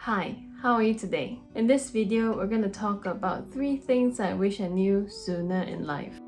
Hi, how are you today? In this video, we're going to talk about 3 things I wish I knew sooner in life.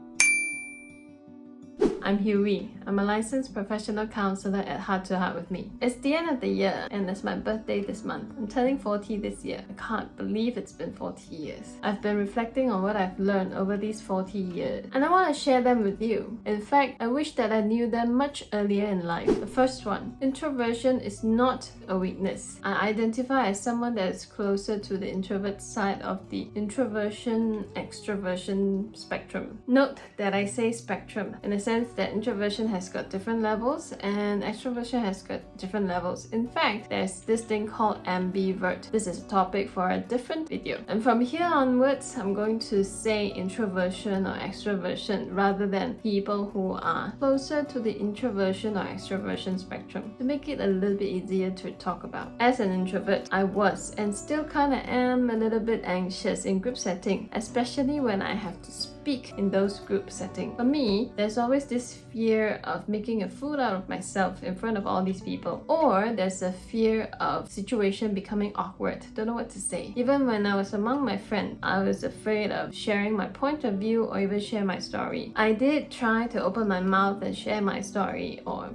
I'm Huey. I'm a licensed professional counselor at Heart to Heart with Me. It's the end of the year and it's my birthday this month. I'm turning 40 this year. I can't believe it's been 40 years. I've been reflecting on what I've learned over these 40 years and I want to share them with you. In fact, I wish that I knew them much earlier in life. The first one, introversion is not a weakness. I identify as someone that is closer to the introvert side of the introversion-extroversion spectrum. Note that I say spectrum in the sense that introversion has got different levels and extroversion has got different levels. In fact, there's this thing called ambivert. This is a topic for a different video. And from here onwards, I'm going to say introversion or extroversion rather than people who are closer to the introversion or extroversion spectrum to make it a little bit easier to talk about. As an introvert, I was and still kinda am a little bit anxious in group setting, especially when I have to speak in those group settings. For me, there's always this fear of making a fool out of myself in front of all these people, or there's a fear of situation becoming awkward, don't know what to say. Even when I was among my friends, I was afraid of sharing my point of view or even share my story. I did try to open my mouth and share my story or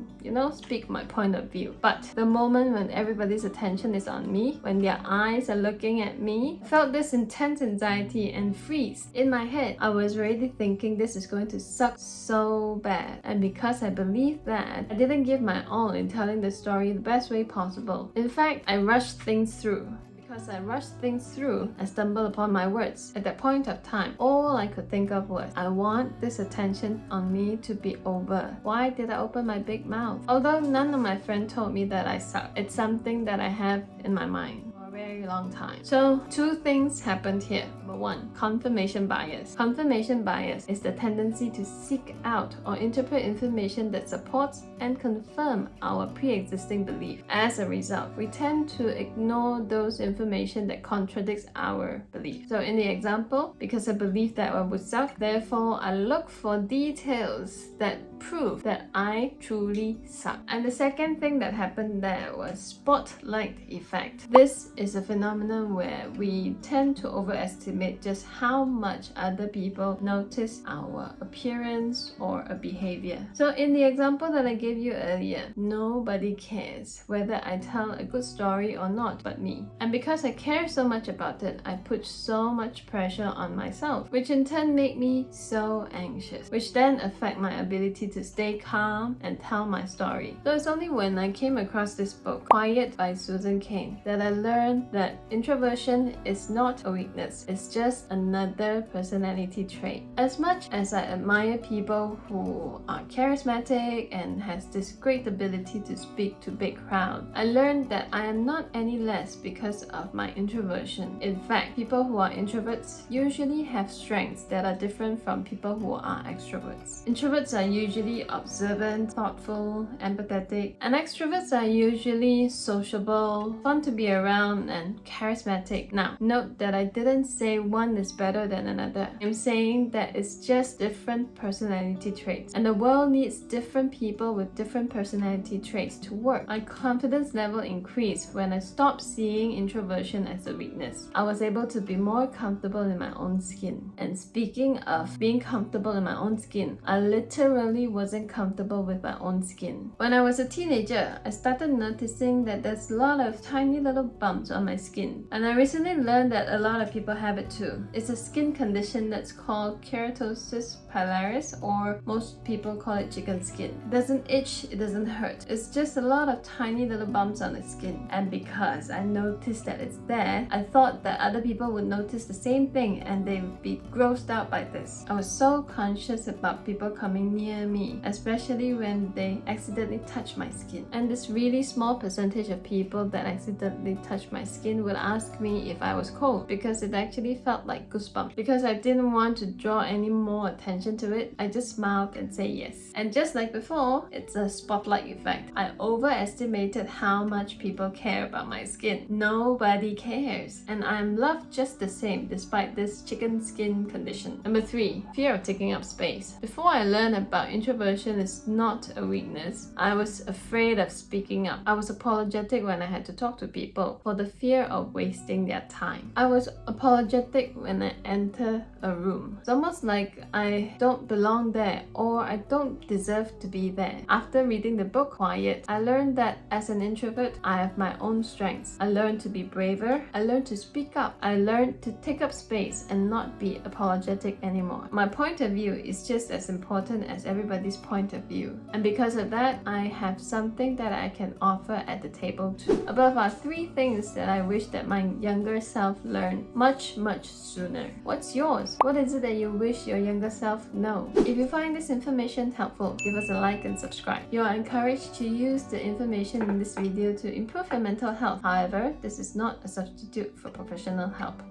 speak my point of view, but the moment when everybody's attention is on me, when their eyes are looking at me, I felt this intense anxiety and freeze. In my head, I was already thinking this is going to suck so bad, and because I believed that, I didn't give my all in telling the story the best way possible. In fact, I rushed things through. Because I rushed things through, I stumbled upon my words. At that point of time, all I could think of was, I want this attention on me to be over. Why did I open my big mouth? Although none of my friends told me that I suck, it's something that I have in my mind for a very long time. So 2 things happened here. Number 1, confirmation bias. Confirmation bias is the tendency to seek out or interpret information that supports and confirm our pre-existing belief. As a result, we tend to ignore those information that contradicts our belief. So in the example, because I believe that I would suck, therefore I look for details that prove that I truly suck. And the second thing that happened there was spotlight effect. This is a phenomenon where we tend to overestimate just how much other people notice our appearance or a behavior. So in the example that I gave you earlier, nobody cares whether I tell a good story or not but me. And because I care so much about it, I put so much pressure on myself, which in turn made me so anxious, which then affect my ability to stay calm and tell my story. So it's only when I came across this book, Quiet by Susan Cain, that I learned that introversion is not a weakness, it's just another personality trait. As much as I admire people who are charismatic and has this great ability to speak to big crowds, I learned that I am not any less because of my introversion. In fact, people who are introverts usually have strengths that are different from people who are extroverts. Introverts are usually observant, thoughtful, empathetic, and extroverts are usually sociable, fun to be around, and charismatic. Now, note that I didn't say one is better than another. I'm saying that it's just different personality traits, and the world needs different people with different personality traits to work. My confidence level increased when I stopped seeing introversion as a weakness. I was able to be more comfortable in my own skin. And speaking of being comfortable in my own skin, I literally wasn't comfortable with my own skin. When I was a teenager, I started noticing that there's a lot of tiny little bumps on my skin. And I recently learned that a lot of people have it too. It's a skin condition that's called keratosis pilaris, or most people call it chicken skin. It doesn't itch, it doesn't hurt. It's just a lot of tiny little bumps on the skin. And because I noticed that it's there, I thought that other people would notice the same thing and they would be grossed out by this. I was so conscious about people coming near me, especially when they accidentally touch my skin. And this really small percentage of people that accidentally touch my skin would ask me if I was cold, because it actually felt like goosebumps. Because I didn't want to draw any more attention to it, I just smiled and say yes. And just like before, it's a spotlight effect. I overestimated how much people care about my skin. Nobody cares, and I'm loved just the same despite this chicken skin condition. Number 3, fear of taking up space. Before I learned about introversion is not a weakness, I was afraid of speaking up. I was apologetic when I had to talk to people for the fear of wasting their time. I was apologetic when I enter a room. It's almost like I don't belong there or I don't deserve to be there. After reading the book Quiet, I learned that as an introvert, I have my own strengths. I learned to be braver. I learned to speak up. I learned to take up space and not be apologetic anymore. My point of view is just as important as everybody's point of view. And because of that, I have something that I can offer at the table too. Above are 3 things that I wish that my younger self learned much sooner. What's yours? What is it that you wish your younger self know? If you find this information helpful, give us a like and subscribe. You are encouraged to use the information in this video to improve your mental health. However, this is not a substitute for professional help.